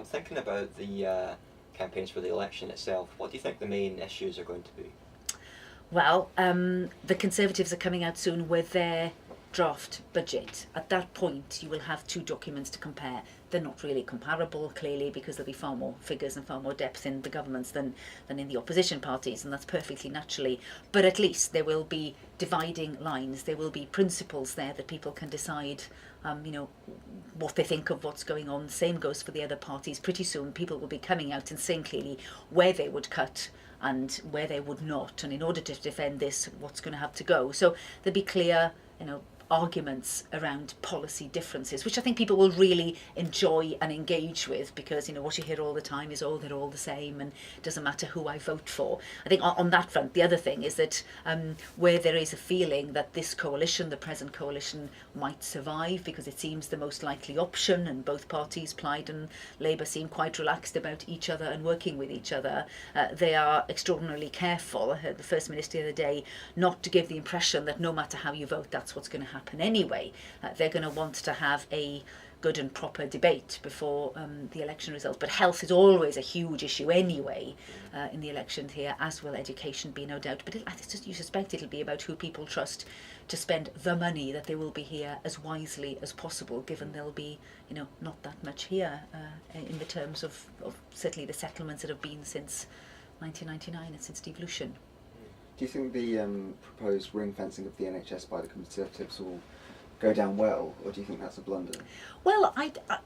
Thinking about the campaigns for the election itself, what do you think the main issues are going to be? Well, the Conservatives are coming out soon with their draft budget. At that point, you will have two documents to compare. They're not really comparable, clearly, because there'll be far more figures and far more depth in the governments than in the opposition parties, and that's perfectly naturally. But at least there will be dividing lines. There will be principles there that people can decide, what they think of what's going on. The same goes for the other parties. Pretty soon, people will be coming out and saying clearly where they would cut and where they would not, and in order to defend this, what's going to have to go. So there'll be clear, arguments around policy differences, which I think people will really enjoy and engage with, because what you hear all the time is, oh, they're all the same and it doesn't matter who I vote for. I think on that front, the other thing is that where there is a feeling that this coalition, the present coalition, might survive because it seems the most likely option, and both parties, Plaid and Labour, seem quite relaxed about each other and working with each other, they are extraordinarily careful. I heard the First Minister the other day not to give the impression that no matter how you vote, that's what's going to happen anyway. They're going to want to have a good and proper debate before the election results. But health is always a huge issue anyway in the elections here, as will education be, no doubt. But you suspect it'll be about who people trust to spend the money that they will be here as wisely as possible, given there'll be not that much here in the terms of certainly the settlements that have been since 1999 and since devolution. Do you think the proposed ring fencing of the NHS by the Conservatives will go down well, or do you think that's a blunder? Well,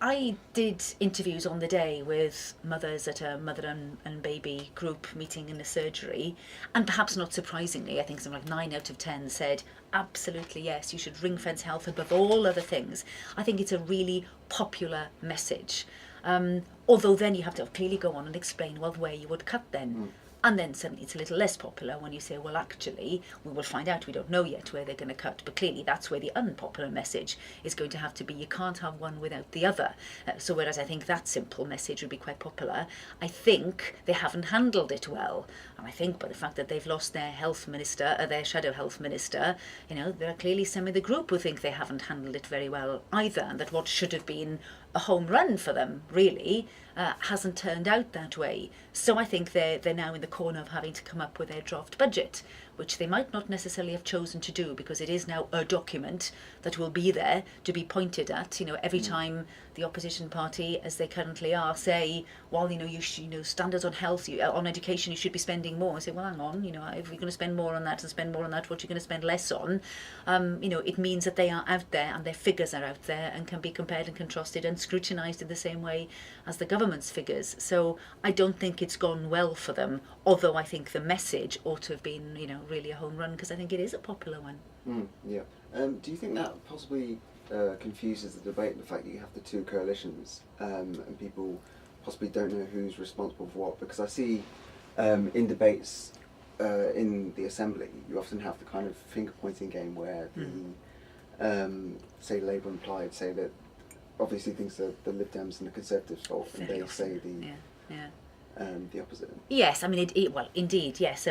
I did interviews on the day with mothers at a mother and baby group meeting in a surgery, and perhaps not surprisingly, I think something like 9 out of 10 said, absolutely yes, you should ring fence health above all other things. I think it's a really popular message. Although then you have to clearly go on and explain, well, where you would cut then. And then suddenly it's a little less popular when you say, well, actually, we will find out. We don't know yet where they're going to cut. But clearly that's where the unpopular message is going to have to be. You can't have one without the other. So whereas I think that simple message would be quite popular, I think they haven't handled it well. And I think by the fact that they've lost their health minister, their shadow health minister, there are clearly some in the group who think they haven't handled it very well either. And that what should have been a home run for them, really, hasn't turned out that way. So I think they're now in the corner of having to come up with their draft budget, which they might not necessarily have chosen to do, because it is now a document that will be there to be pointed at. Every time the opposition party, as they currently are, say, well, standards on health, on education, you should be spending more. I say, well, hang on, if you're going to spend more on that and spend more on that, what you're going to spend less on, it means that they are out there and their figures are out there and can be compared and contrasted and scrutinised in the same way as the government's figures. So I don't think it's gone well for them, although I think the message ought to have been, really a home run, because I think it is a popular one. Yeah. Do you think that possibly confuses the debate, the fact that you have the two coalitions, and people possibly don't know who's responsible for what? Because I see in debates in the Assembly, you often have the kind of finger-pointing game where say Labour and Plaid say that obviously things are the Lib Dems and the Conservatives' fault, and they say the opposite. Yes, I mean, well, indeed, yes.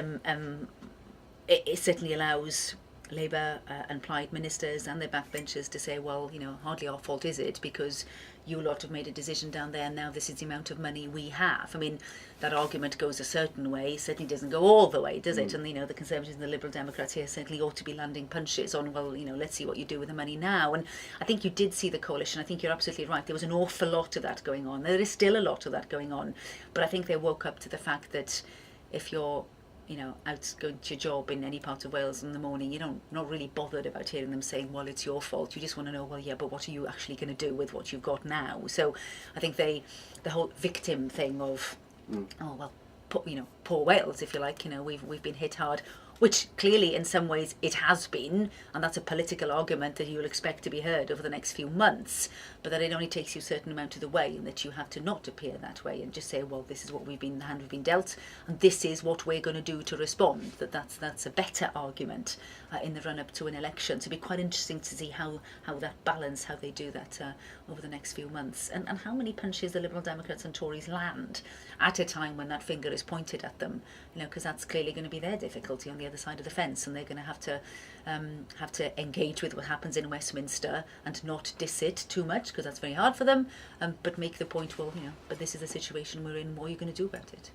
It certainly allows Labour and Plaid ministers and their backbenchers to say, well, hardly our fault is it, because you lot have made a decision down there and now this is the amount of money we have. I mean, that argument goes a certain way, certainly doesn't go all the way, does it? And, the Conservatives and the Liberal Democrats here certainly ought to be landing punches on, well, let's see what you do with the money now. And I think you did see the coalition. I think you're absolutely right. There was an awful lot of that going on. There is still a lot of that going on. But I think they woke up to the fact that if you're out going to your job in any part of Wales in the morning, you're not really bothered about hearing them saying, well, it's your fault. You just want to know, well, yeah, but what are you actually going to do with what you've got now? So I think the whole victim thing of, oh, well, poor Wales, if you like, we've been hit hard, which clearly in some ways it has been, and that's a political argument that you'll expect to be heard over the next few months, but that it only takes you a certain amount of the way, and that you have to not appear that way and just say, well, this is what the hand we've been dealt, and this is what we're going to do to respond. That's a better argument in the run-up to an election. So it'll be quite interesting to see how that balance, how they do that over the next few months, and how many punches the Liberal Democrats and Tories land at a time when that finger is pointed at them, because that's clearly going to be their difficulty on the other side of the fence, and they're going to have to engage with what happens in Westminster and not diss it too much, because that's very hard for them, but make the point, well, but this is the situation we're in, what are you going to do about it?